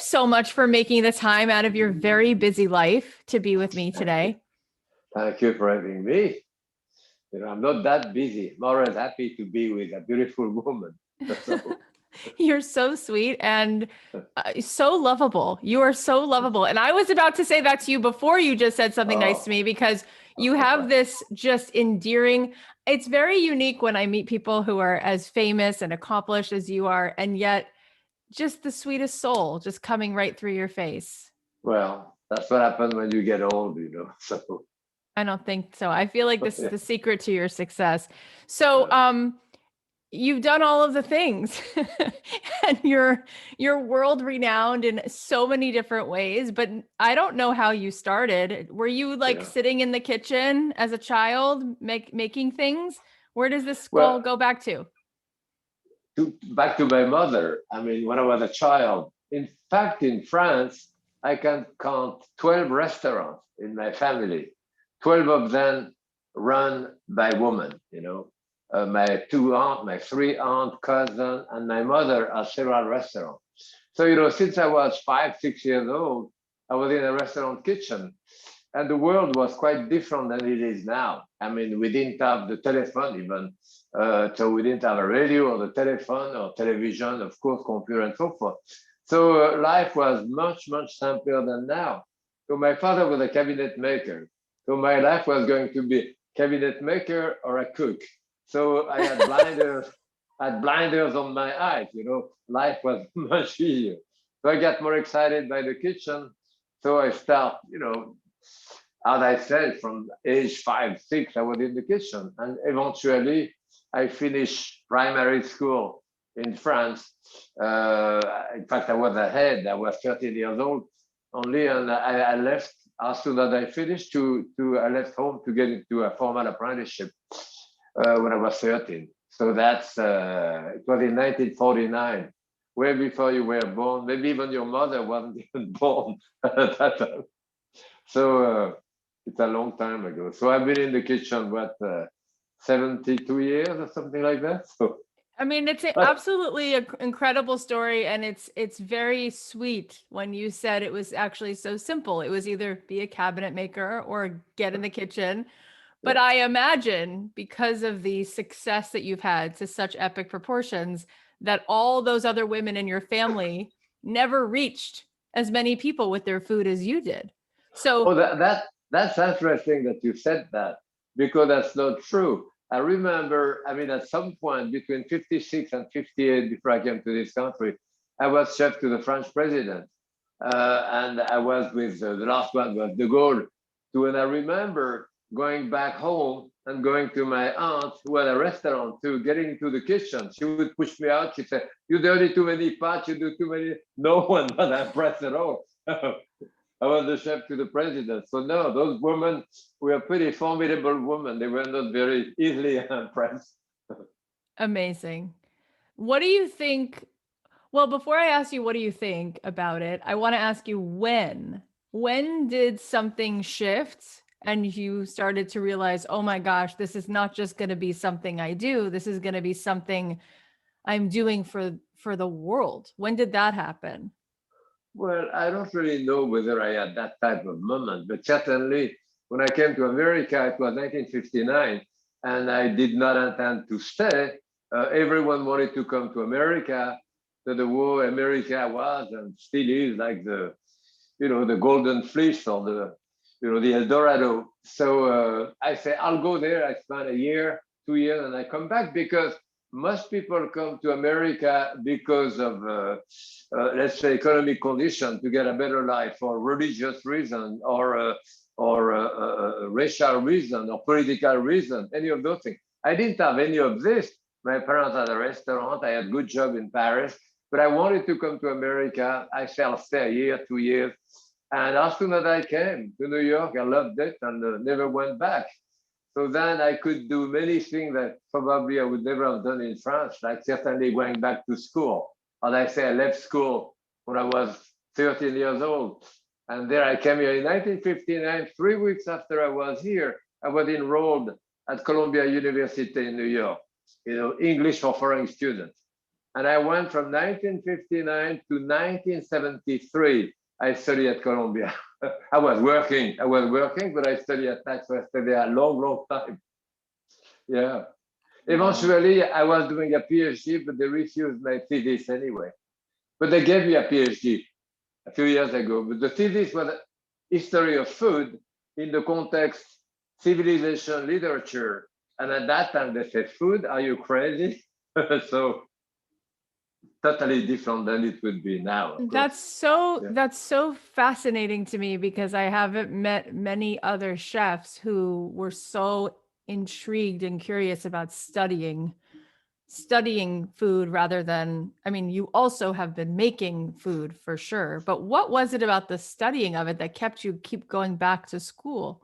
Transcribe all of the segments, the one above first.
so much for making the time out of your very busy life to be with me Thank you. today. Thank you for having me. I'm not that busy. I'm always happy to be with a beautiful woman. So, You're so sweet and so lovable. You are so lovable. And I was about to say that to you before you just said something nice to oh, me because you have this just endearing. It's very unique when I meet people who are as famous and accomplished as you are, and yet just the sweetest soul just coming right through your face. well, that's what happens when you get old. So, I don't think so. I feel like this is yeah. the secret to your success. So, Uh, you've done all of the things and you're world renowned in so many different ways, but I don't know how you started. Were you like yeah. sitting in the kitchen as a child making things? Where does this all Well, go back to? back to my mother. I mean, when I was a child, in fact, in France, I can count 12 restaurants in my family, 12 of them run by women. My two aunts, my three aunt, cousin, and my mother are several restaurants. So, since I was 5, 6 years old, I was in a restaurant kitchen. And the world was quite different than it is now. I mean, we didn't have the telephone even. So we didn't have a radio or the telephone or television, of course, computer and so forth. So life was much, much simpler than now. So my father was a cabinet maker. So my life was going to be cabinet maker or a cook. So I had blinders on my eyes. Life was much easier. So I got more excited by the kitchen. So I start, as I said, from age 5, 6, I was in the kitchen. And eventually, I finished primary school in France. In fact, I was ahead. I was 13 years old only, and I left as soon as I finished. I left home to get into a formal apprenticeship when I was 13. So it was in 1949, way before you were born. Maybe even your mother wasn't even born at that time. So it's a long time ago. So I've been in the kitchen, 72 years or something like that. So, I mean, it's absolutely an incredible story, and it's very sweet when you said it was actually so simple. It was either be a cabinet maker or get in the kitchen. But yeah. I imagine because of the success that you've had to such epic proportions, that all those other women in your family never reached as many people with their food as you did. Oh, So, that's interesting that you said that because that's not true. I remember, I mean, at some point between 56 and 58, before I came to this country, I was chef to the French president. And I was with the last one was de Gaulle. And I remember going back home and going to my aunt who had a restaurant to getting into the kitchen. She would push me out. She said, "You dirty too many pots, you do too many." No one was impressed at all. I was the chef to the president. So no, those women were pretty formidable women. They were not very easily impressed. amazing. What do you think? Well, before I ask you what do you think about it, I want to ask you when. When did something shift and you started to realize, oh my gosh, this is not just going to be something I do. This is going to be something I'm doing for the world. When did that happen? Well, I don't really know whether I had that type of moment, but certainly when I came to America, it was 1959, and I did not intend to stay. Everyone wanted to come to America. So the war America was and still is like the golden fleece or the El Dorado. So I say, I'll go there. I spend a year, 2 years, and I come back because most people come to America because of, let's say, economic condition to get a better life for religious reason or racial reason or political reason, any of those things. I didn't have any of this. My parents had a restaurant. I had a good job in Paris, but I wanted to come to America. I said, I'll stay a year, 2 years. And as soon as I came to New York, I loved it and never went back. So then I could do many things that probably I would never have done in France, like certainly going back to school. As I say, I left school when I was 13 years old. And there I came here in 1959, 3 weeks after I was here, I was enrolled at Columbia University in New York, English for foreign students. And I went from 1959 to 1973. I studied at Columbia. I was working, but I studied at night, so I stayed there a long, long time. Yeah. Wow. Eventually, I was doing a PhD, but they refused my thesis anyway. But they gave me a PhD a few years ago. But the thesis was a history of food in the context civilization literature. And at that time, they said, "Food? Are you crazy?" So totally different than it would be now, of course. Yeah. That's so fascinating to me because I haven't met many other chefs who were so intrigued and curious about studying food rather than, I mean, you also have been making food for sure, but what was it about the studying of it that kept you keep going back to school?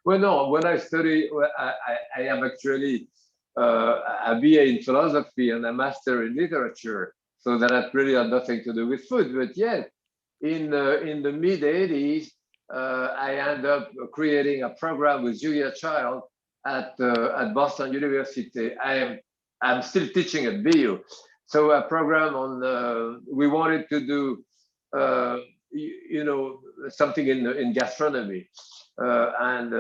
Well, no, when I study, well, I am actually a BA in philosophy and a master in literature. So that really had nothing to do with food. But yet, in the mid 80s, I ended up creating a program with Julia Child at Boston University. I'm still teaching at BU. So a program on we wanted to do something in gastronomy and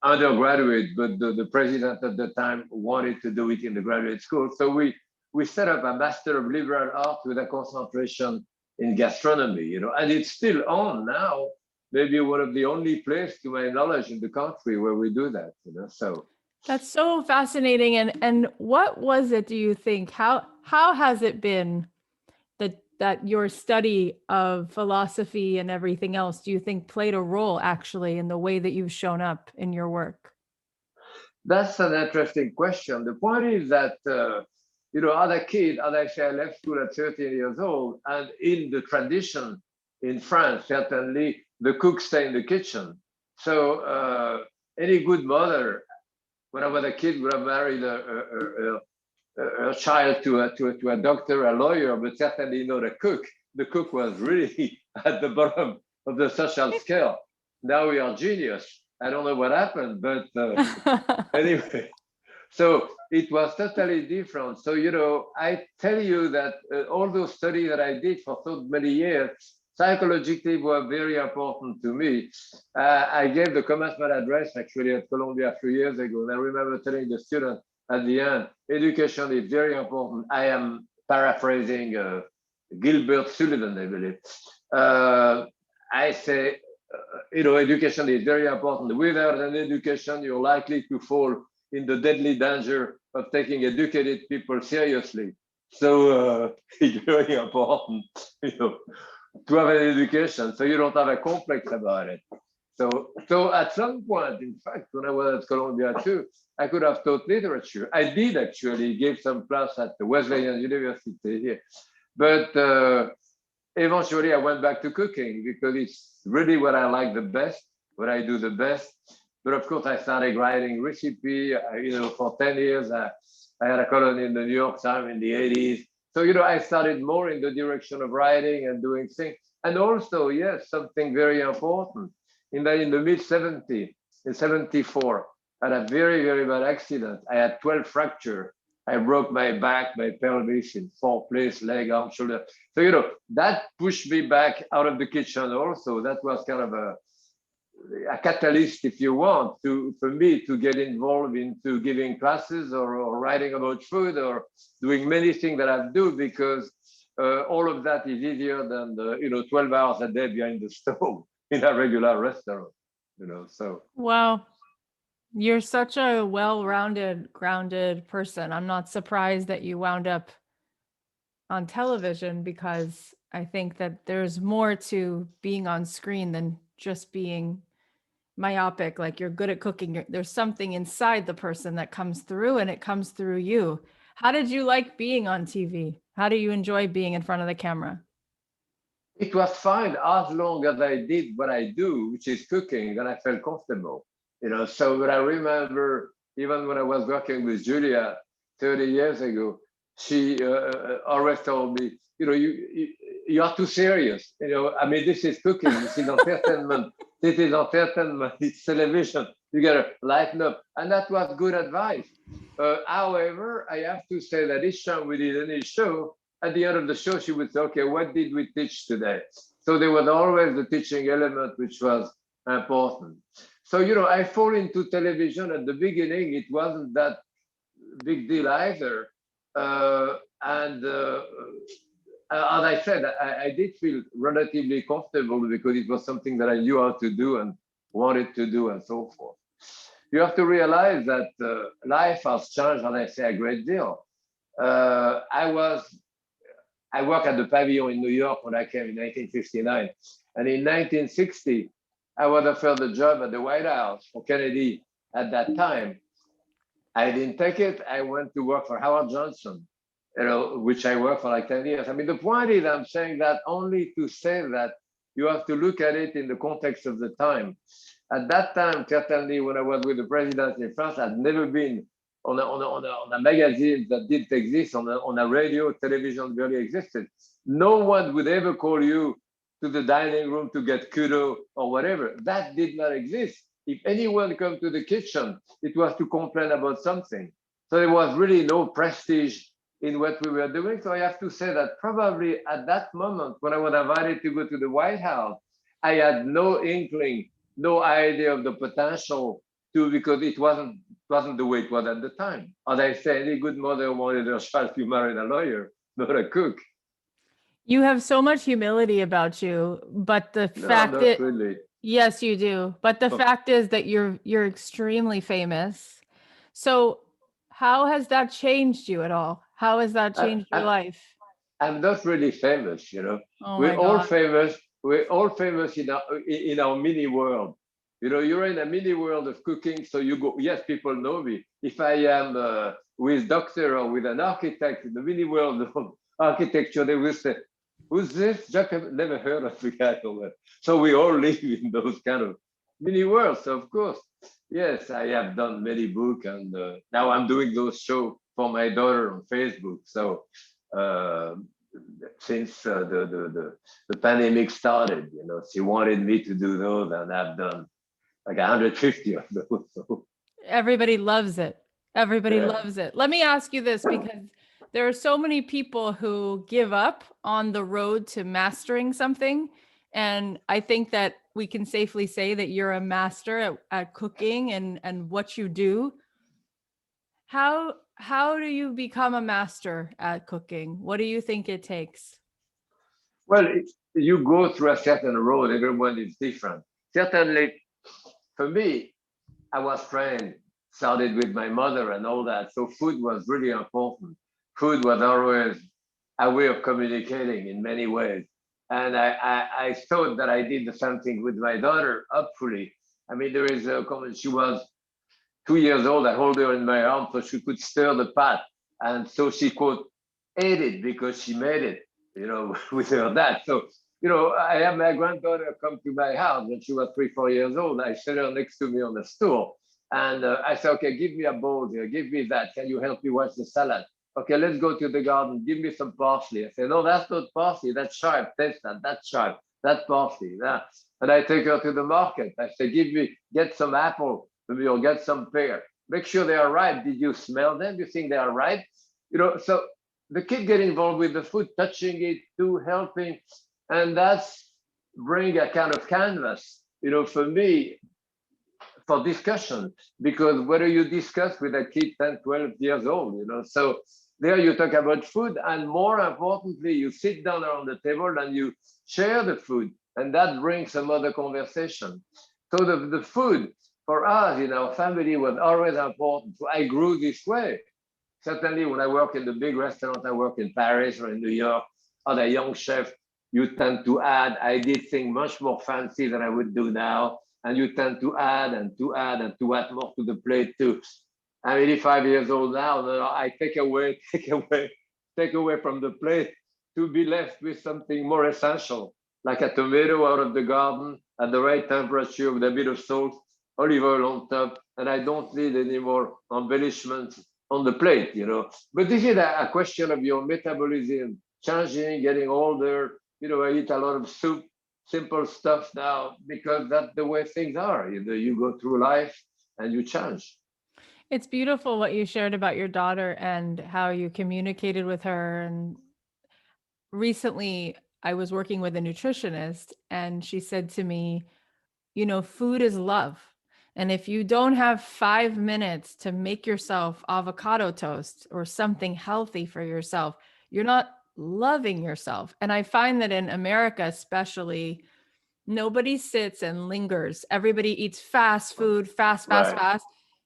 undergraduate, but the president at the time wanted to do it in the graduate school. So we set up a Master of Liberal Arts with a concentration in gastronomy, and it's still on now. Maybe one of the only place, to my knowledge, in the country where we do that. So That's so fascinating. And what was it, do you think? How has it been that your study of philosophy and everything else, do you think played a role actually in the way that you've shown up in your work? that's an interesting question. The point is that, as a kid, as I say, I left school at 13 years old, and in the tradition in France, certainly the cook stay in the kitchen. So any good mother, when I was a kid, would have married a child to a doctor, a lawyer, but certainly not a cook. The cook was really at the bottom of the social scale. Now we are genius. I don't know what happened, but anyway, so it was totally different. So, I tell you that all those studies that I did for so many years, psychologically were very important to me. I gave the commencement address actually at Columbia a few years ago, and I remember telling the student at the end, education is very important. I am paraphrasing Gilbert Sullivan, I believe. I say, education is very important. Without an education, you're likely to fall in the deadly danger of taking educated people seriously. So it's very important, to have an education, so you don't have a complex about it. So at some point, in fact, when I was at Columbia too, I could have taught literature. I did actually give some class at the Wesleyan University here, but eventually I went back to cooking because it's really what I like the best, what I do the best. But of course, I started writing recipe. For 10 years, I had a column in the New York Times in the 80s. So, I started more in the direction of writing and doing things. And also, yes, something very important. In the mid 70s, in 74, I had a very, very bad accident. I had 12 fractures. I broke my back, my pelvis in 4 places, leg, arm, shoulder. So, that pushed me back out of the kitchen also. That was kind of a catalyst, if you want, for me to get involved into giving classes or writing about food or doing many things that I do, because all of that is easier than 12 hours a day behind the stove in a regular restaurant. So Wow. You're such a well-rounded, grounded person. I'm not surprised that you wound up on television because I think that there's more to being on screen than just being myopic. Like you're good at cooking. There's something inside the person that comes through and it comes through you. How did you like being on TV? How do you enjoy being in front of the camera? it was fine as long as I did what I do, which is cooking, and I felt comfortable. So what I remember, even when I was working with Julia 30 years ago, she always told me, you are too serious. I mean, this is cooking, this is entertainment, it's television. You gotta lighten up, and that was good advice. However, I have to say that each time we did any show, at the end of the show, she would say, okay, what did we teach today? So there was always the teaching element, which was important. So, I fall into television at the beginning. It wasn't that big deal either. And as I said, I did feel relatively comfortable because it was something that I knew how to do and wanted to do and so forth. You have to realize that life has changed, as I say, a great deal. I worked at the Pavilion in New York when I came in 1959. And in 1960, I was offered a job at the White House for Kennedy at that time. I didn't take it. I went to work for Howard Johnson, which I worked for like 10 years. I mean, the point is, I'm saying that only to say that you have to look at it in the context of the time. At that time, certainly when I was with the president in France, I'd never been on a magazine that didn't exist, on a radio, television barely existed. No one would ever call you to the dining room to get kudo or whatever. That did not exist. If anyone come to the kitchen, it was to complain about something. So there was really no prestige in what we were doing. So I have to say that probably at that moment, when I was invited to go to the White House, I had no inkling, no idea of the potential to, because it wasn't the way it was at the time. As I say, any good mother wanted her child to marry a lawyer, not a cook. You have so much humility about you, but the No, fact not that really. yes, you do. But the fact is that you're extremely famous. So how has that changed you at all? How has that I, changed your I, life? I'm not really famous. Oh We're my all God. famous. We're all famous in our mini world. You're in a mini world of cooking, so you go. Yes, people know me. If I am with doctor or with an architect in the mini world of architecture, they will say, "Who's this?" Jacques, I've never heard of the guy. So we all live in those kind of mini worlds. So of course, yes, I have done many books, and now I'm doing those shows for my daughter on Facebook. So uh, since the pandemic started. She wanted me to do those, and I've done like 150 of those. So, Everybody loves it. Everybody yeah. loves it. Let me ask you this because there are so many people who give up on the road to mastering something. And I think that we can safely say that you're a master at cooking and what you do. How do you become a master at cooking? What do you think it takes? Well, you go through a certain road. Everyone is different. Certainly, for me, I was trained, started with my mother and all that. So food was really important. Food was always a way of communicating in many ways. And I thought that I did the same thing with my daughter, hopefully. I mean, there is a comment, she was 2 years old. I hold her in my arms so she could stir the pot. And so she, quote, ate it because she made it, with her dad. So, I had my granddaughter come to my house when she was 3, 4 years old. I set her next to me on the stool. And I said, okay, give me a bowl here. Give me that. Can you help me wash the salad? Okay, let's go to the garden. Give me some parsley. I said, no, that's not parsley. That's chive. Taste that. That's chive. That parsley. That. And I take her to the market. I said, get some apple. Maybe you'll get some pear. Make sure they are ripe. Did you smell them? You think they are ripe? So the kid get involved with the food, touching it, too, helping, and that's bring a kind of canvas, for me, for discussion, because whether you discuss with a kid 10, 12 years old, so there you talk about food, and more importantly, you sit down around the table and you share the food, and that brings some other conversation. So the food for us in our family was always important. So I grew this way. Certainly, when I work in the big restaurant, I work in Paris or in New York, as a young chef, you tend to add. I did things much more fancy than I would do now. And you tend to add and to add and to add more to the plate too. I'm 85 years old now. I take away, take away from the plate to be left with something more essential, like a tomato out of the garden at the right temperature with a bit of salt, olive oil on top, and I don't need any more embellishments on the plate. But this is a question of your metabolism changing, getting older. I eat a lot of soup, simple stuff now because that's the way things are. You go through life and you change. It's beautiful what you shared about your daughter and how you communicated with her. And recently, I was working with a nutritionist, and she said to me, you know, food is love. And if you don't have 5 minutes to make yourself avocado toast or something healthy for yourself, you're not loving yourself. And I find that in America, especially, nobody sits and lingers. Everybody eats fast food, fast, fast, Right, fast.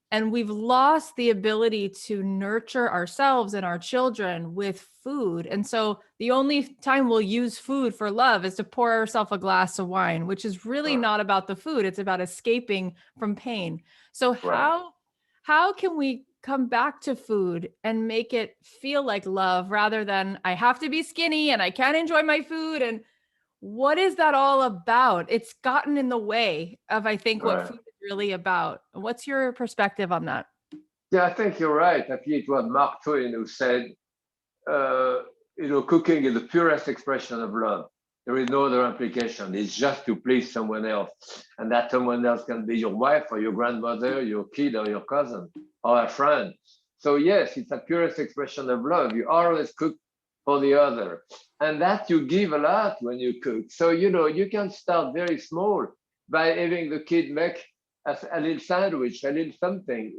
And we've lost the ability to nurture ourselves and our children with food. And so the only time we'll use food for love is to pour ourselves a glass of wine, which is really right, not about the food. It's about escaping from pain. So right. how can we come back to food and make it feel like love rather than I have to be skinny and I can't enjoy my food? And what is that all about? It's gotten in the way of, I think, what Right. food is really about. What's your perspective on that? Yeah, I think you're right. I think it was Mark Twain who said, uh, cooking is the purest expression of love. There is no other application. It's just to please someone else. And that someone else can be your wife or your grandmother, your kid or your cousin or a friend. So, yes, it's a purest expression of love. You always cook for the other. And that you give a lot when you cook. So, you can start very small by having the kid make a little sandwich, a little something,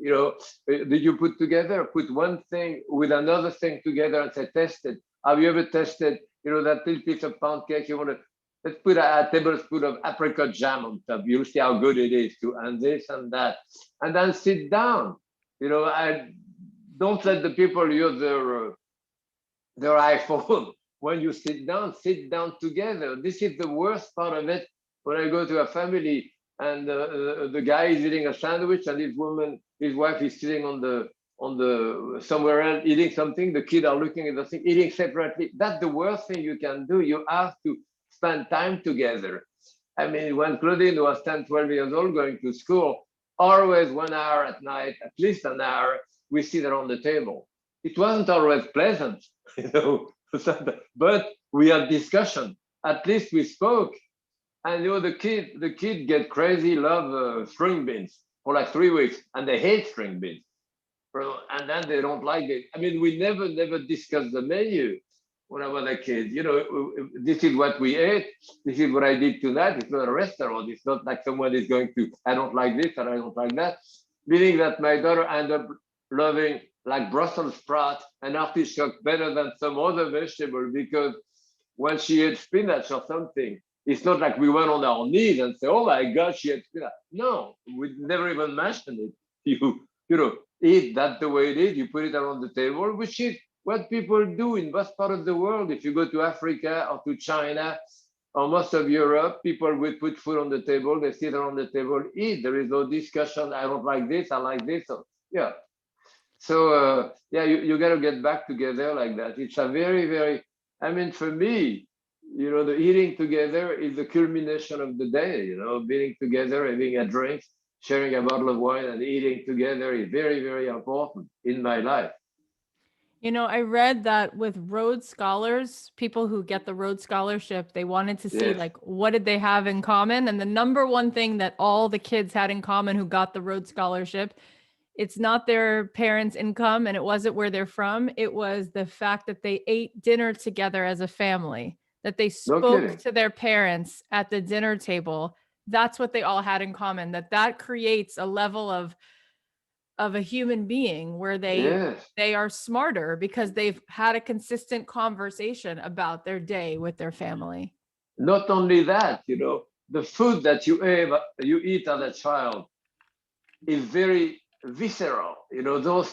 that you put together, put one thing with another thing together and say, test it. Have you ever tested, that little piece of pound cake you want to, let's put a tablespoon of apricot jam on top. You'll see how good it is to, and this and that. And then sit down. I don't let the people use their iPhone. When you sit down together. This is the worst part of it. When I go to a family and the guy is eating a sandwich and his wife is sitting on the somewhere else eating something. The kids are looking at the thing, eating separately. That's the worst thing you can do. You have to spend time together. I mean, when Claudine was 10, 12 years old going to school, always 1 hour at night, at least an hour, we sit around the table. It wasn't always pleasant, you know, but we had discussion. At least we spoke. And the kid get crazy, love string beans for like 3 weeks, and they hate string beans. And then they don't like it. I mean, we never discussed the menu when I was a kid. This is what we ate. This is what I did tonight. It's not a restaurant. It's not like someone is going to, I don't like this and I don't like that. Meaning that my daughter ended up loving like Brussels sprout and artichoke better than some other vegetable because when she ate spinach or something, it's not like we went on our knees and say, "Oh my God, she ate spinach." No, we never even mentioned it. Eat that the way it is. You put it around the table, which is what people do in most part of the world. If you go to Africa or to China or most of Europe, people will put food on the table. They sit around the table, eat. There is no discussion. I don't like this. I like this. So, yeah. So yeah, you got to get back together like that. It's a very, very, I mean, for me, the eating together is the culmination of the day, being together, having a drink, sharing a bottle of wine and eating together is very, very important in my life. I read that with Rhodes Scholars, people who get the Rhodes Scholarship, they wanted to see Yes. like what did they have in common? And the number one thing that all the kids had in common who got the Rhodes Scholarship, it's not their parents' income and it wasn't where they're from. It was the fact that they ate dinner together as a family, that they No spoke kidding. to their parents at the dinner table. That's what they all had in common, that creates a level of a human being where they Yes. they are smarter because they've had a consistent conversation about their day with their family. Not only that, the food that you eat as a child is very visceral. Those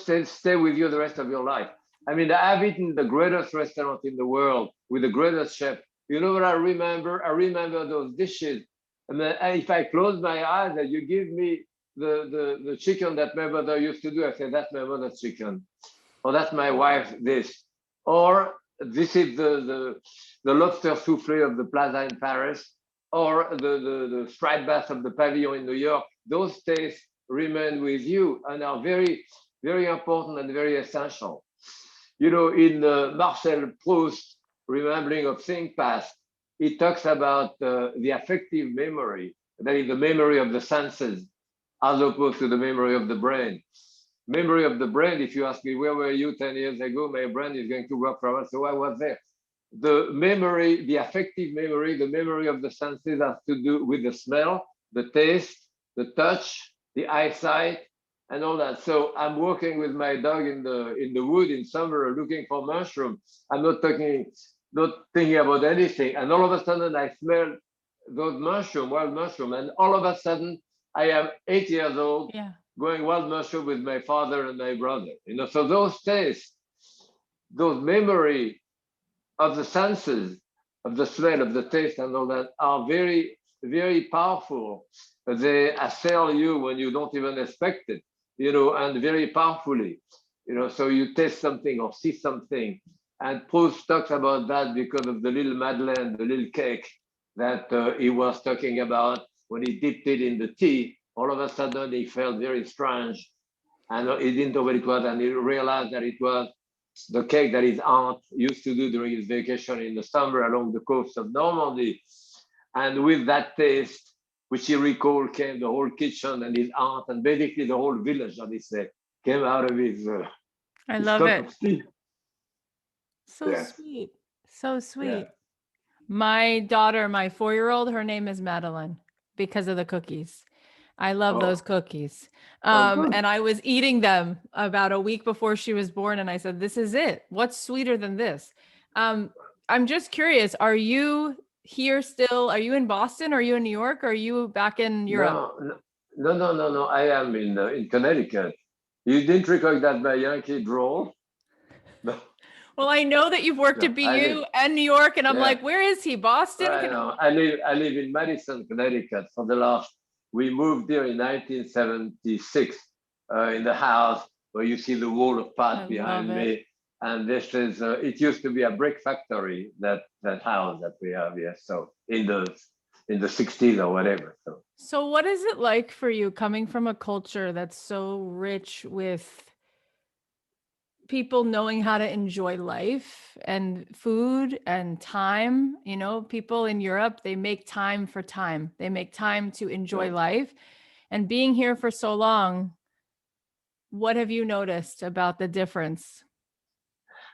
tastes stay with you the rest of your life. I mean, I've eaten the greatest restaurant in the world with the greatest chef. You know what I remember? I remember those dishes. And then if I close my eyes and you give me the chicken that my mother used to do, I say, that's my mother's chicken. Or that's my wife, this. Or this is the lobster souffle of the plaza in Paris, or the striped bass of the pavilion in New York. Those tastes remain with you and are very, very important and very essential. In Marcel Proust, Remembering of Things Past, he talks about the affective memory, that is the memory of the senses, as opposed to the memory of the brain. Memory of the brain, if you ask me, where were you 10 years ago? My brain is going to work forever. So I was there. The memory, the affective memory, the memory of the senses has to do with the smell, the taste, the touch, the eyesight, and all that. So I'm walking with my dog in the wood in summer looking for mushrooms. I'm not thinking about anything. And all of a sudden I smell those mushroom, wild mushroom, and all of a sudden I am 8 years old Yeah. going wild mushroom with my father and my brother. So those tastes, those memory of the senses, of the smell, of the taste, and all that are very, very powerful. They assail you when you don't even expect it, and very powerfully. So you taste something or see something. And Proust talks about that because of the little Madeleine, the little cake that he was talking about when he dipped it in the tea. All of a sudden, he felt very strange, and he didn't know what it was, and he realized that it was the cake that his aunt used to do during his vacation in the summer along the coast of Normandy. And with that taste, which he recalled, came the whole kitchen and his aunt, and basically the whole village, that he said, came out of I his love cup it. of tea. So Yes. sweet. So Yeah. sweet. My daughter, my 4-year-old, her name is Madeline because of the cookies. I love those Oh, cookies. oh, good. And I was eating them about a week before she was born, and I said, "This is it. What's sweeter than this?" Um, I'm just curious, are you here still? Are you in Boston? Are you in New York? Are you back in Europe? No, no, no. I am in Connecticut. You didn't recognize my Yankee drawl? No, Well, I know that you've worked at no. I live. BU and New York, and I'm Yeah. like, where is he? Boston? I know. I live in Madison, Connecticut for the last. We moved here in 1976 in the house where you see the wall of I parts love behind it. me. And this is. It used to be a brick factory. That house that we have here. So in the 60s or whatever. So So, what is it like for you coming from a culture that's so rich with people knowing how to enjoy life and food and time? People in Europe, they make time for time, they make time to enjoy yeah. life. And being here for so long, what have you noticed about the difference?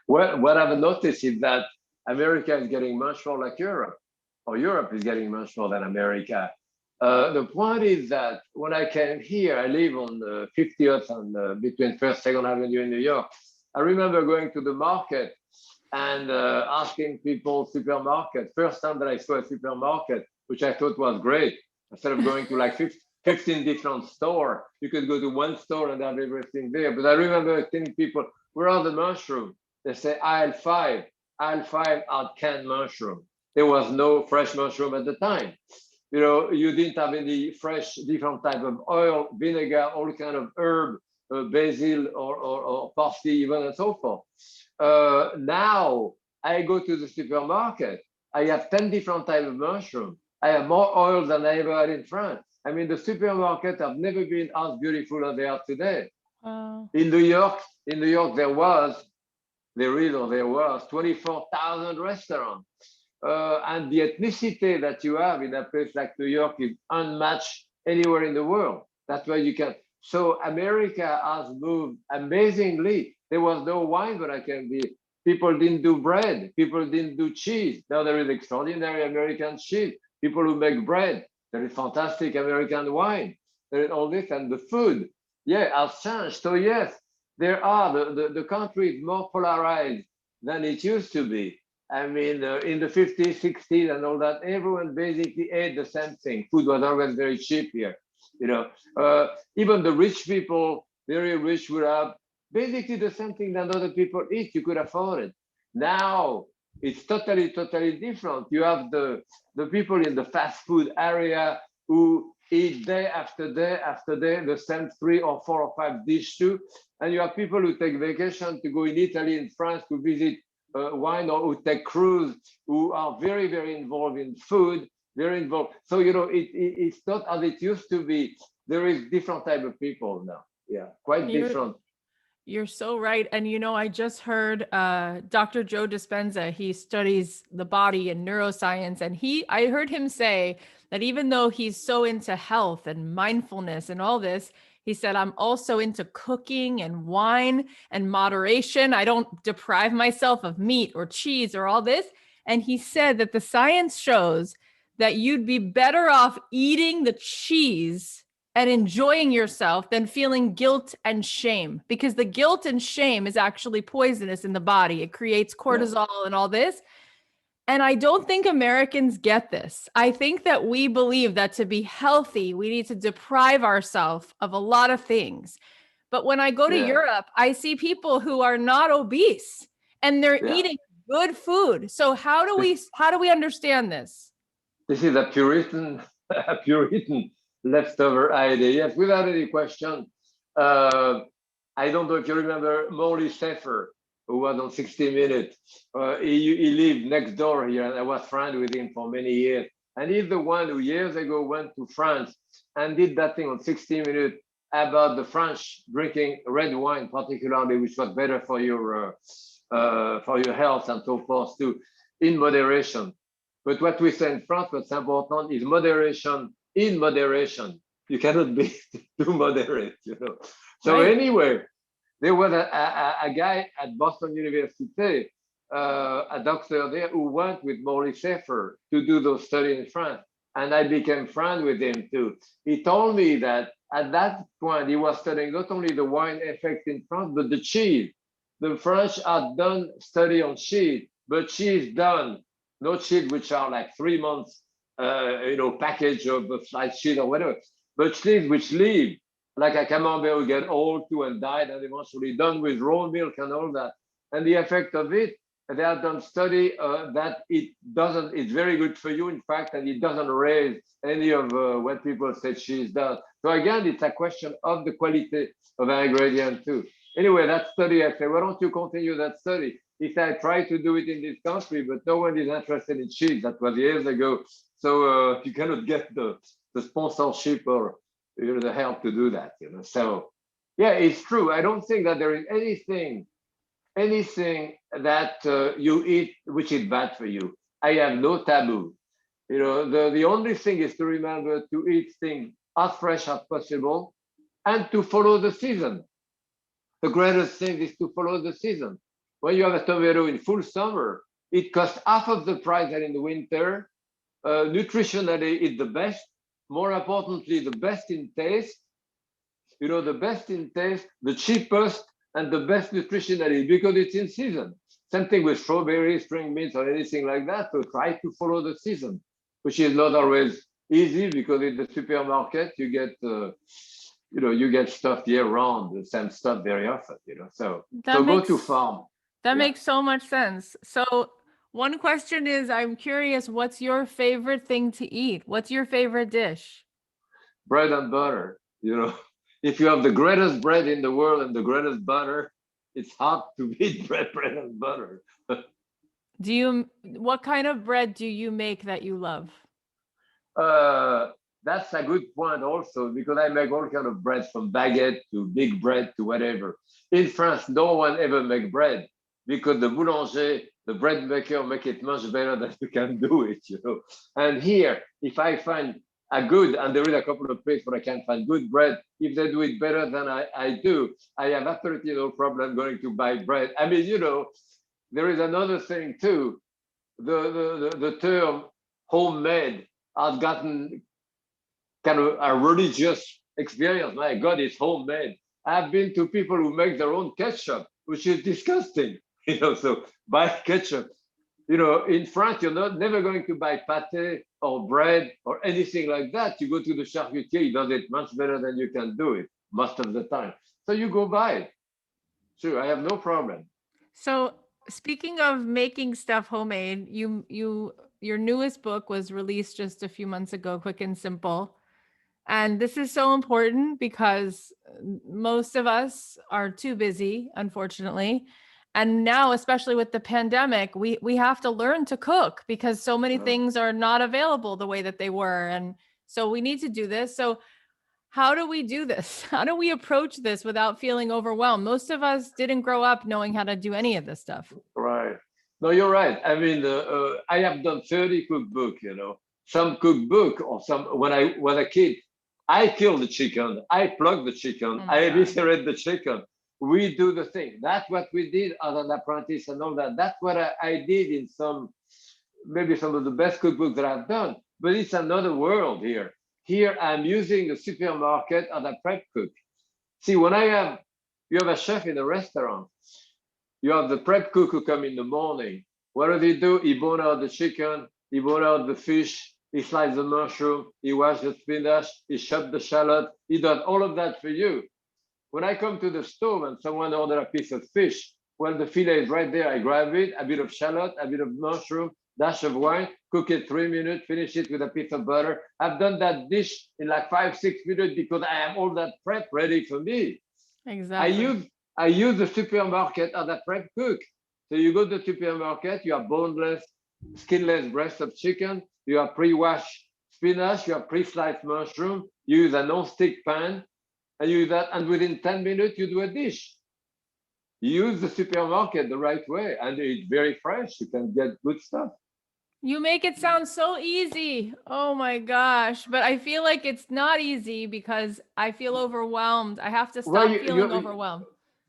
Well, what I've noticed is that America is getting much more like Europe, or Europe is getting much more than America. The point is that when I came here, I live on the 50th and between First, Second Avenue in New York. I remember going to the market and asking people supermarket. First time that I saw a supermarket, which I thought was great. Instead of going to like 15 different stores, you could go to one store and have everything there. But I remember telling people, where are the mushrooms? They say aisle 5. Aisle 5 are canned mushroom. There was no fresh mushroom at the time. You didn't have any fresh, different type of oil, vinegar, all kind of herb, basil or parsley even, and so forth. Now I go to the supermarket. I have 10 different types of mushroom. I have more oil than I ever had in France. I mean, the supermarket have never been as beautiful as they are today. Oh, In New York, there was 24,000 restaurants. And the ethnicity that you have in a place like New York is unmatched anywhere in the world. That's why you can. So America has moved amazingly. There was no wine when I came here. People didn't do bread. People didn't do cheese. Now there is extraordinary American cheese. People who make bread. There is fantastic American wine. There is all this, and the food, yeah, has changed. So yes, the country is more polarized than it used to be. I mean, in the 50s, 60s, and all that, everyone basically ate the same thing. Food was always very cheap here. You know, even the rich people, very rich, would have basically the same thing that other people eat. You could afford it. Now it's totally, totally different. You have the people in the fast food area who eat day after day after day the same 3 or 4 or 5 dishes too, and you have people who take vacation to go in Italy and France to visit wine, or who take cruise, who are very, very involved in food, very involved. So, it's not as it used to be. There is different type of people now. Yeah, quite you're different. You're so right. And I just heard Dr. Joe Dispenza, he studies the body and neuroscience. And I heard him say that even though he's so into health and mindfulness and all this, he said, I'm also into cooking and wine and moderation. I don't deprive myself of meat or cheese or all this. And he said that the science shows that you'd be better off eating the cheese and enjoying yourself than feeling guilt and shame, because the guilt and shame is actually poisonous in the body. It creates Yeah. cortisol and all this. And I don't think Americans get this. I think that we believe that to be healthy, we need to deprive ourselves of a lot of things. But when I go to Yeah. Europe, I see people who are not obese and they're Yeah. eating good food. So how do we understand this? This is a Puritan, a Puritan leftover idea. Yes, without any question. Uh, I don't know if you remember Morley Safer, who was on 60 Minutes. He lived next door here, and I was friends with him for many years. And he's the one who years ago went to France and did that thing on 60 Minutes about the French drinking red wine, particularly, which was better for your health and so forth too, in moderation. But what we say in France, what's important is moderation in moderation. You cannot be too moderate, you know. So Right. anyway, there was a guy at Boston University, a doctor there who went with Maurice Schaeffer to do those studies in France. And I became friends with him too. He told me that at that point, he was studying not only the wine effect in France, but the cheese. The French had done study on cheese, but cheese done, no cheese which are like 3 months, package of sliced cheese or whatever, but cheese which live like a camembert who get old too and died and eventually done with raw milk and all that. And the effect of it, they have done study that it doesn't, it's very good for you, in fact, and it doesn't raise any of what people say cheese does. So again, it's a question of the quality of an ingredient too. Anyway, that study, I say, why don't you continue that study? He said, I tried to do it in this country, but no one is interested in cheese. That was years ago. So you cannot get the sponsorship or the help to do that. So yeah, it's true. I don't think that there is anything that you eat which is bad for you. I have no taboo. The only thing is to remember to eat things as fresh as possible and to follow the season. The greatest thing is to follow the season. When you have a tomato in full summer, it costs half of the price than in the winter. Nutritionally, it's the best. More importantly, the best in taste. The best in taste, the cheapest, and the best nutritionally because it's in season. Same thing with strawberries, string beans, or anything like that. So try to follow the season, which is not always easy because in the supermarket you get stuff year round, the same stuff very often. So That go to makes farm. that Yeah, makes so much sense. So one question is, I'm curious, what's your favorite thing to eat? What's your favorite dish? bread and butter. If you have the greatest bread in the world and the greatest butter, it's hard to beat bread and butter. What kind of bread do you make that you love? Uh, that's a good point also because I make all kind of bread from baguette to big bread to whatever. In France, no one ever make bread because the boulanger, the bread maker, make it much better than you can do it. And here, if I find a good, and there is a couple of places where I can find good bread, if they do it better than I do, I have absolutely no problem going to buy bread. I mean, there is another thing too. The term homemade has gotten kind of a religious experience. My God, it's homemade. I've been to people who make their own ketchup, which is disgusting. So buy ketchup. In France, you're never going to buy pate or bread or anything like that. You go to the charcutier, he does it much better than you can do it most of the time. So you go buy it. Sure, I have no problem. So speaking of making stuff homemade, your newest book was released just a few months ago, Quick and Simple. And this is so important because most of us are too busy, unfortunately. And now, especially with the pandemic, we have to learn to cook because so many Uh, things are not available the way that they were. And so we need to do this. So how do we do this? How do we approach this without feeling overwhelmed? Most of us didn't grow up knowing how to do any of this stuff. right. No, you're right. I mean, I have done 30 cookbook, some cookbook or some when I was a kid. I kill the chicken, I plug the chicken, Oh I my God. eviscerate the chicken. We do the thing. That's what we did as an apprentice and all that. That's what I did in some, maybe some of the best cookbooks that I've done. But it's another world here. Here I'm using the supermarket as a prep cook. See, when you have a chef in a restaurant, you have the prep cook who come in the morning. What does he do? He bone out the chicken, he bone out the fish, he slice the mushroom, he wash the spinach, he chop the shallot. He does all of that for you. When I come to the stove and someone order a piece of fish, well, the fillet is right there. I grab it, a bit of shallot, a bit of mushroom, dash of wine, cook it 3 minutes, finish it with a piece of butter. I've done that dish in like 5, 6 minutes because I have all that prep ready for me. I Exactly. use I use the supermarket as a prep cook. So you go to the supermarket, you have boneless, skinless breast of chicken, you have pre-washed spinach, you have pre-sliced mushroom, you use a non-stick pan, and you use that, and within 10 minutes you do a dish. You use the supermarket the right way, and it's very fresh. You can get good stuff. You make it sound so easy. Oh my gosh. But I feel like it's not easy because I feel overwhelmed. I have to Well, stop feeling overwhelmed.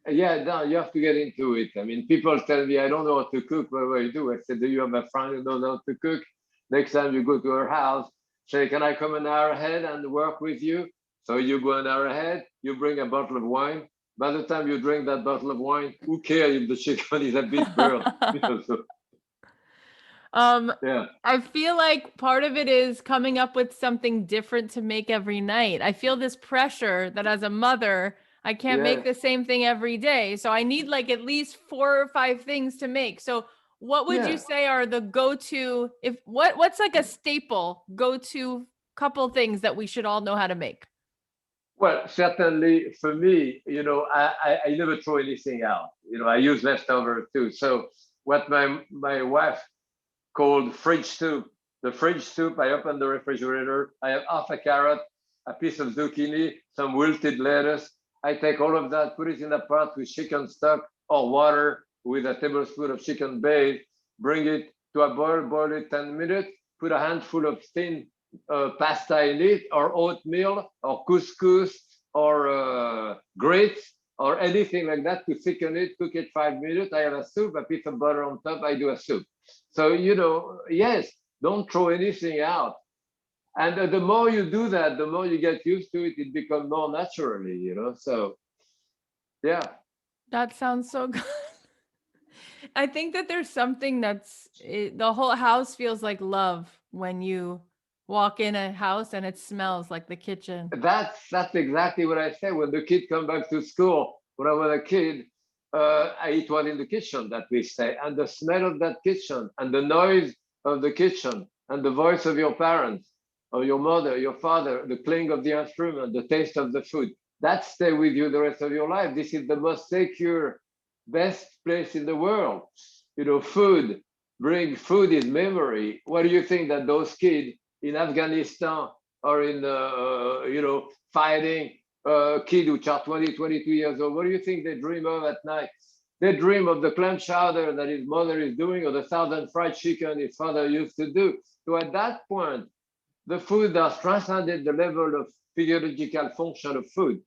yeah, no, you have to get into it. I mean, people tell me I don't know how to cook. What do I do? I said, do you have a friend who knows how to cook? Next time you go to her house, say, can I come an hour ahead and work with you? So you go an hour ahead, you bring a bottle of wine. By the time you drink that bottle of wine, who cares if the chicken is a bit burnt? So, Um, yeah, I feel like part of it is coming up with something different to make every night. I feel this pressure that as a mother, I can't make yeah, the same thing every day. So I need like at least 4 or 5 things to make. So what would you yeah. say are the go-to if what's like a staple go-to couple things that we should all know how to make? Well, certainly for me, I never throw anything out. I use leftover too. So what my wife called fridge soup. The fridge soup, I open the refrigerator. I have half a carrot, a piece of zucchini, some wilted lettuce. I take all of that, put it in a pot with chicken stock or water with a tablespoon of chicken base, bring it to a boil it 10 minutes, put a handful of thin pasta in it, or oatmeal, or couscous, or grits, or anything like that to thicken it, cook it 5 minutes. I have a soup, a piece of butter on top, I do a soup. So, yes, don't throw anything out. And the more you do that, the more you get used to it, it becomes more naturally. So, yeah. That sounds so good. I think that there's something the whole house feels like love when you walk in a house and it smells like the kitchen. That's exactly what I say. When the kid come back to school, when I was a kid, it was in the kitchen that we stay. And the smell of that kitchen and the noise of the kitchen and the voice of your parents or your mother, your father, the cling of the instrument, the taste of the food, that stay with you the rest of your life. This is the most secure, best place in the world. Food is memory. What do you think that those kids in Afghanistan or in fighting kids which are 20, 22 years old, what do you think they dream of at night? They dream of the clam chowder that his mother is doing or the southern fried chicken his father used to do. So at that point, the food has transcended the level of physiological function of food.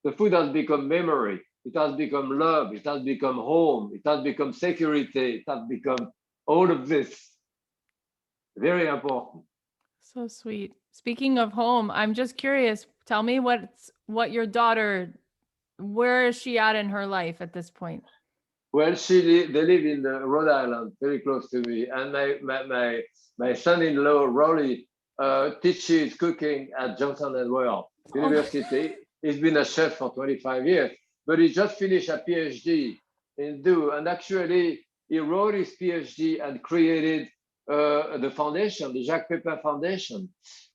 The food has become memory. It has become love. It has become home. It has become security. It has become all of this. Very important. So sweet. Speaking of home, I'm just curious. Tell me what your daughter, where is she at in her life at this point? Well, they live in Rhode Island, very close to me, and my son-in-law Rolly teaches cooking at Johnson and Wales Oh my, University. He's been a chef for 25 years, but he just finished a PhD in do, and actually he wrote his PhD and created the foundation, the Jacques Pépin Foundation.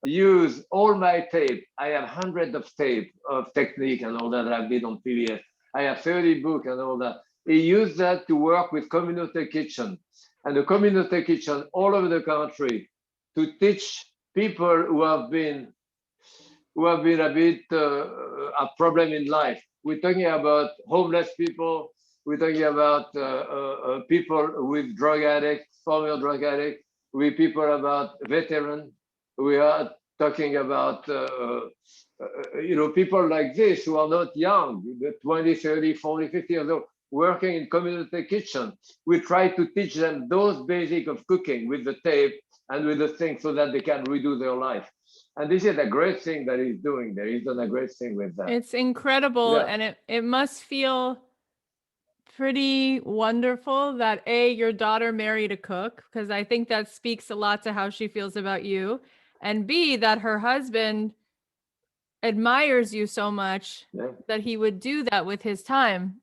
Use all my tape. I have hundreds of tape of technique and all that I've did on PBS. I have 30 books and all that. He used that to work with community kitchen and the community kitchen all over the country to teach people who have been a bit a problem in life. We're talking about homeless people. We're talking about people with drug addicts, former drug addicts. We people about veterans. we are talking about people like this who are not young, 20, 30, 40, 50 years old, working in community kitchen. We try to teach them those basics of cooking with the tape and with the thing so that they can redo their life. And this is a great thing that he's doing there. He's done a great thing with that. It's incredible. Yeah. And it must feel pretty wonderful that your daughter married a cook, because I think that speaks a lot to how she feels about you, and B, that her husband admires you so much Yeah. that he would do that with his time.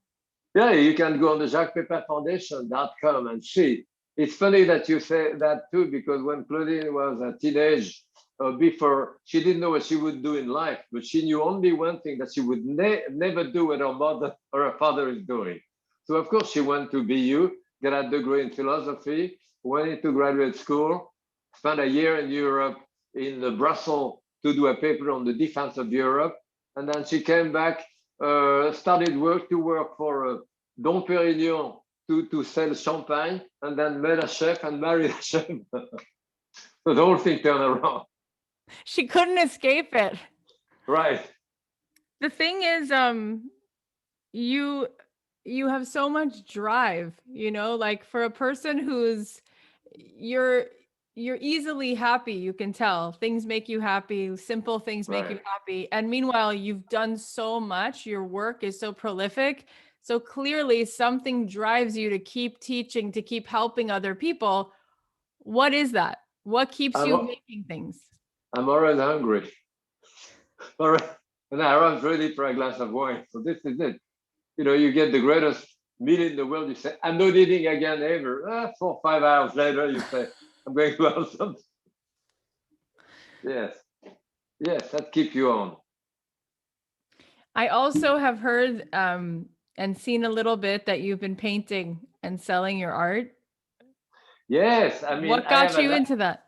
Yeah, you can go on the Jacques Pépin Foundation.com and see. It's funny that you say that too, because when Claudine was a teenage, before, she didn't know what she would do in life, but she knew only one thing, that she would never do what her mother or her father is doing. So of course she went to BU, got a degree in philosophy, went into graduate school, spent a year in Europe, in Brussels, to do a paper on the defense of Europe, and then she came back, started to work for Dom Pérignon to sell champagne, and then met a chef and married a chef. So the whole thing turned around. She couldn't escape it. Right. The thing is, you have so much drive, like for a person who's you're easily happy. You can tell things make you happy, simple things make you Right. happy, and meanwhile you've done so much. Your work is so prolific, so clearly something drives you to keep teaching, to keep helping other people. What is that? What keeps you I'm, making things? I'm already hungry. All right. And I was ready for a glass of wine. So this is it. You get the greatest meal in the world. You say, I'm not eating again ever. 4 or 5 hours later, you say, I'm going to have something. Yes. Yes, that keeps you on. I also have heard and seen a little bit that you've been painting and selling your art. Yes. I mean, What got you into that?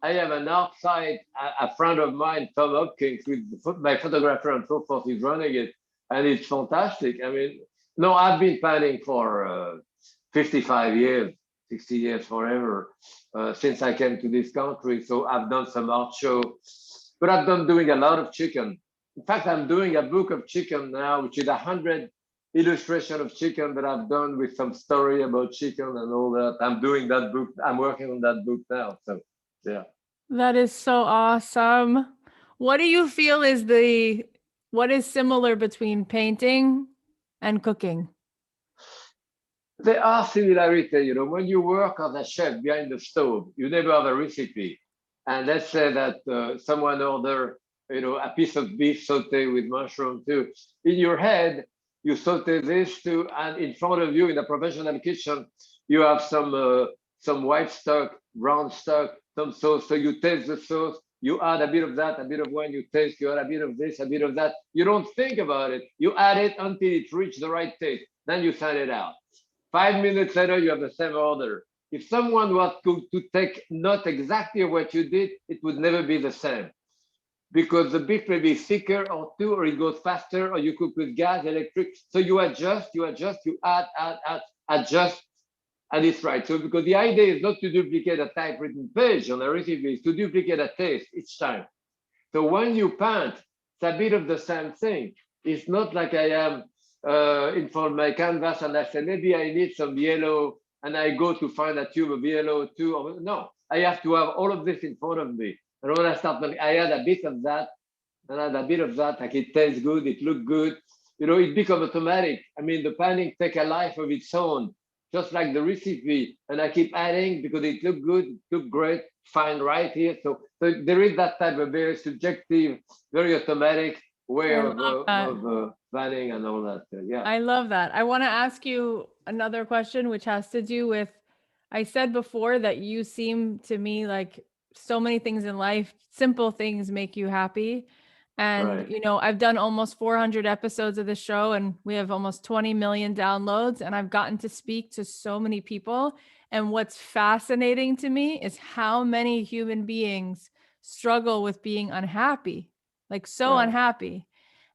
I have an art site. A friend of mine, Tom Hopkins, with my photographer and so forth, is running it, and it's fantastic. I mean, no, I've been painting for 55 years, 60 years, forever, since I came to this country. So I've done some art show, but I've done doing a lot of chicken. In fact, I'm doing a book of chicken now, which is 100 illustration of chicken that I've done with some story about chicken and all that. I'm doing that book. I'm working on that book now. So yeah. That is so awesome. What do you feel is what is similar between painting and cooking? There are similarities, when you work as a chef behind the stove, you never have a recipe. And let's say that someone order, a piece of beef saute with mushroom too. In your head, you saute this too, and in front of you in a professional kitchen, you have some white stock, brown stock, some sauce. So you taste the sauce, you add a bit of that, a bit of wine, you taste, you add a bit of this, a bit of that. You don't think about it. You add it until it reaches the right taste. Then you send it out. 5 minutes later, you have the same order. If someone was to take not exactly what you did, it would never be the same, because the beef may be thicker or two, or it goes faster, or you cook with gas, electric. So you adjust, you add, adjust, and it's right. So because the idea is not to duplicate a typewritten page on a recipe, it's to duplicate a taste each time. So when you paint, it's a bit of the same thing. It's not like I am in front of my canvas and I say, maybe I need some yellow, and I go to find a tube of yellow too. No, I have to have all of this in front of me. And when I start, I add a bit of that, and add a bit of that, like it tastes good, it looks good. It becomes automatic. I mean, the painting take a life of its own, just like the recipe. And I keep adding because it look good, it look great, fine right here. So there is that type of very subjective, very automatic way of planning and all that. Yeah. I love that. I want to ask you another question, which has to do with, I said before that you seem to me like so many things in life, simple things make you happy. And, Right. I've done almost 400 episodes of the show and we have almost 20 million downloads, and I've gotten to speak to so many people. And what's fascinating to me is how many human beings struggle with being unhappy, like so Right. unhappy.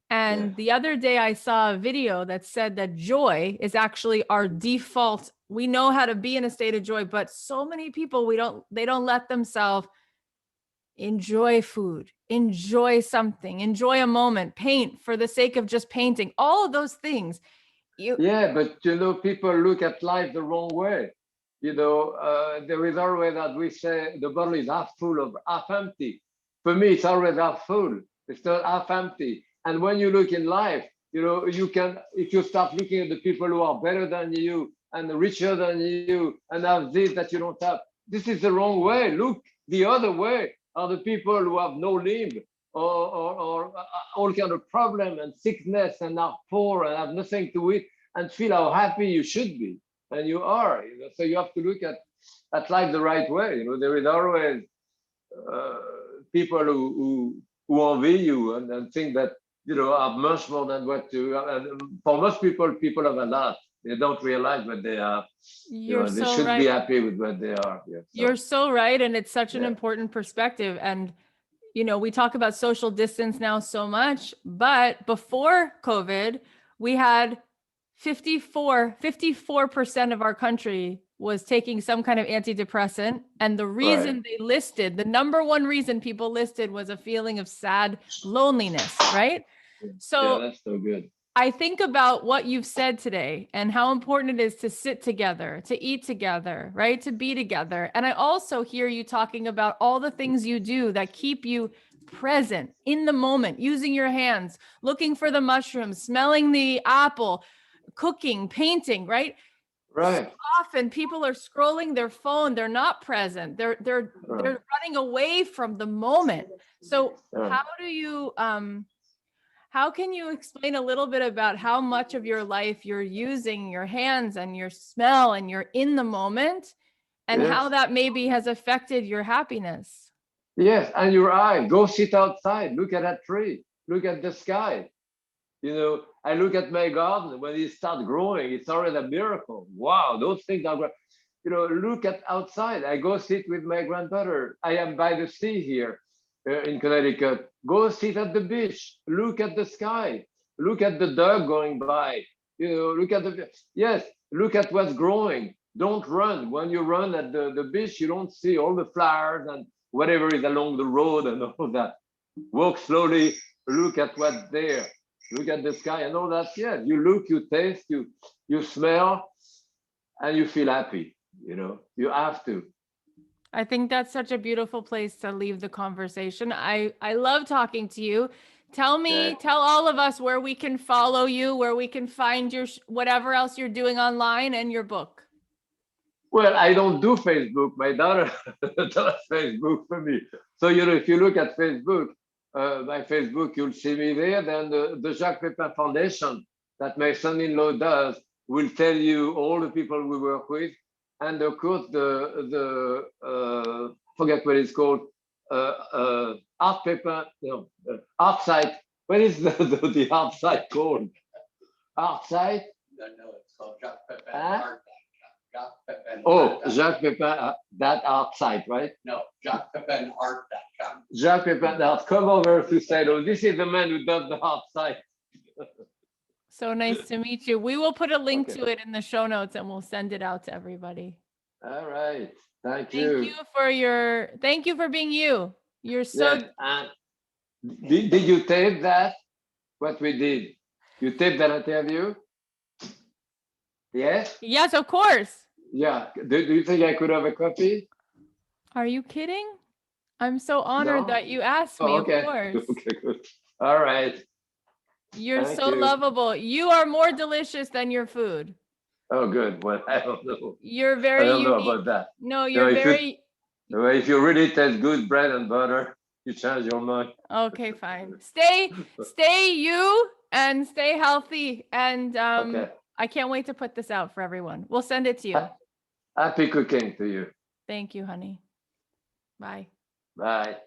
And Yes. the other day I saw a video that said that joy is actually our default. We know how to be in a state of joy, but so many people, they don't let themselves enjoy food, enjoy something, enjoy a moment, paint for the sake of just painting, all of those things. Yeah, but people look at life the wrong way. There is always that we say the bottle is half full or half empty. For me, it's always half full. It's not half empty. And when you look in life, you can, if you start looking at the people who are better than you and richer than you and have this that you don't have, this is the wrong way. Look the other way are the people who have no limb or all kind of problem and sickness and are poor and have nothing to eat and feel how happy you should be. And you are, so you have to look at life the right way. There is always people who envy you and think that have much more than what you have. And for most people have a lot. They don't realize what they have. They so should right. be happy with what they are. Yeah, You're so right. And it's such an yeah. important perspective. And, we talk about social distance now so much, but before COVID, we had 54% of our country was taking some kind of antidepressant. And the reason they listed, the number one reason people listed was a feeling of sad loneliness, right? So yeah, that's so good. I think about what you've said today and how important it is to sit together, to eat together, right? To be together. And I also hear you talking about all the things you do that keep you present in the moment, using your hands, looking for the mushrooms, smelling the apple, cooking, painting, right? Right. So often people are scrolling their phone, they're not present. They're running away from the moment. So how do you how can you explain a little bit about how much of your life you're using your hands and your smell and you're in the moment and how that maybe has affected your happiness? Yes, and your eye. Go sit outside. Look at that tree. Look at the sky. I look at my garden when it starts growing. It's already a miracle. Wow, those things are great. Look at outside. I go sit with my granddaughter. I am by the sea here in Connecticut. Go sit at the beach. Look at the sky. Look at the dog going by. Look at look at what's growing. Don't run. When you run at the beach, you don't see all the flowers and whatever is along the road and all that. Walk slowly. Look at what's there. Look at the sky and all that. Yeah, you look, you taste, you smell, and you feel happy. You have to. I think that's such a beautiful place to leave the conversation. I love talking to you. Tell all of us where we can follow you, where we can find your whatever else you're doing online and your book. Well, I don't do Facebook. My daughter does Facebook for me. So, if you look at Facebook, my Facebook, you'll see me there. Then the Jacques Pépin Foundation that my son-in-law does will tell you all the people we work with. And of course, the forget what it's called, art paper, art site. What is the art site called? Art site? No, it's called Jacques Pépin Art. Jacques Pépin, that art site, right? No, Jacques Pépin Art.com. Jacques Pépin Art. Come over to say, this is the man who does the art site. So nice to meet you. We will put a link to it in the show notes and we'll send it out to everybody. All right. Thank you. Thank you for being you. You're so. Yes. Did you tape that? What we did? You taped that interview? Yes? Yes, of course. Yeah. Do you think I could have a copy? Are you kidding? I'm so honored that you asked me, okay. Of course. Okay, good. All right. You're so lovable. You are more delicious than your food. Oh, good. Well, I don't know. You're very unique. I don't know about that. No, you're very... If you really taste good bread and butter, you change your mind. Okay, fine. Stay you and stay healthy. And I can't wait to put this out for everyone. We'll send it to you. Happy cooking to you. Thank you, honey. Bye. Bye.